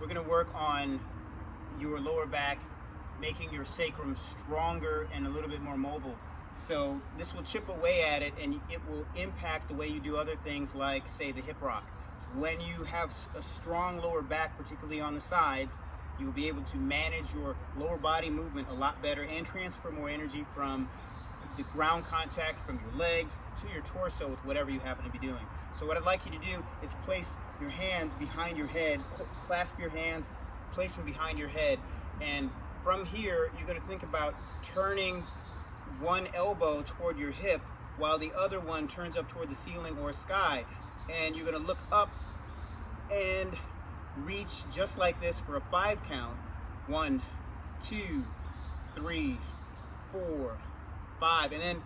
we're going to work on your lower back, making your sacrum stronger and a little bit more mobile. So this will chip away at it, and it will impact the way you do other things like, say, the hip rock. When you have a strong lower back, particularly on the sides, you will be able to manage your lower body movement a lot better and transfer more energy from the ground contact from your legs to your torso with whatever you happen to be doing. So what I'd like you to do is place your hands behind your head, clasp your hands, place them behind your head, and from here you're going to think about turning one elbow toward your hip while the other one turns up toward the ceiling or sky, and you're going to look up and reach just like this for a 5 count. 1, 2, 3, 4, 5, and then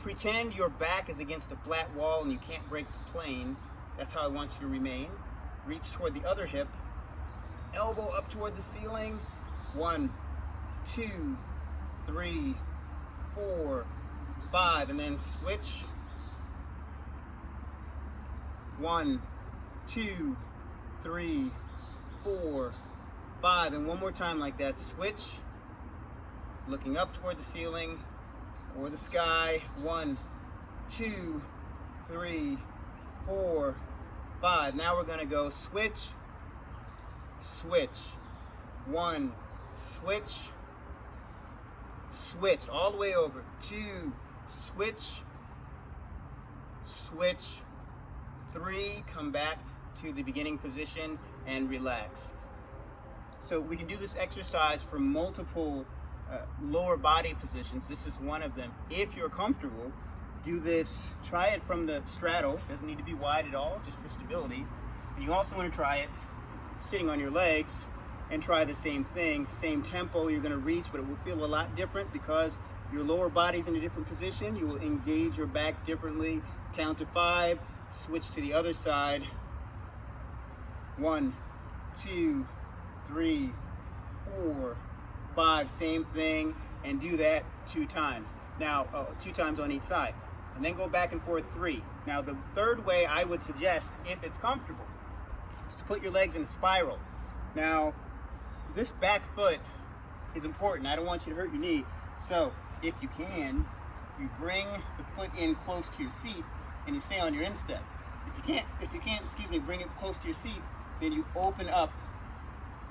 pretend your back is against a flat wall and you can't break the plane. That's how I want you to remain. Reach toward the other hip, elbow up toward the ceiling. 1, 2, 3, 4, 5, and then switch. 1, 2, 3, 4, 5, and one more time like that. Switch, looking up toward the ceiling or the sky. 1, 2, 3, 4, 5. Now we're going to go switch, switch. 1, switch, switch, all the way over. 2, switch, switch. 3, come back to the beginning position and relax. So we can do this exercise for multiple lower body positions. This is one of them. If you're comfortable, do this, try it from the straddle. Doesn't need to be wide at all, just for stability. And you also want to try it sitting on your legs and try the same thing, same tempo. You're going to reach, but it will feel a lot different because your lower body's in a different position. You will engage your back differently. Count to 5, switch to the other side. 1, 2, 3, 4, 5, same thing, and do that 2 times. Now, 2 times on each side, and then go back and forth 3. Now, the third way I would suggest, if it's comfortable, is to put your legs in a spiral. Now, this back foot is important. I don't want you to hurt your knee, so if you can, you bring the foot in close to your seat and you stay on your instep. If you can't, excuse me, bring it close to your seat, then you open up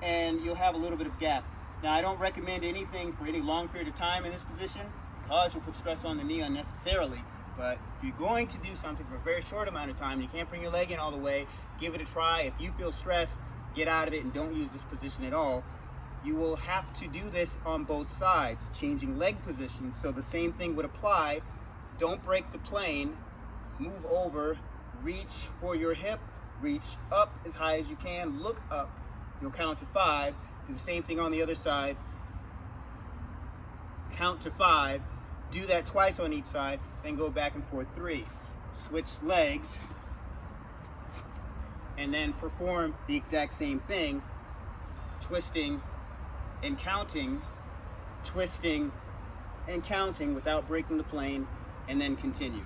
and you'll have a little bit of gap. Now, I don't recommend anything for any long period of time in this position because you'll put stress on the knee unnecessarily. But if you're going to do something for a very short amount of time and you can't bring your leg in all the way, give it a try. If you feel stressed, get out of it and don't use this position at all. You will have to do this on both sides, changing leg positions. So the same thing would apply. Don't break the plane. Move over, reach for your hip, reach up as high as you can, look up. You'll count to 5. Do the same thing on the other side. Count to 5. Do that twice on each side, then go back and forth 3. Switch legs, and then perform the exact same thing, twisting and counting, twisting and counting without breaking the plane, and then continue.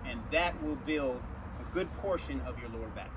And that will build a good portion of your lower back.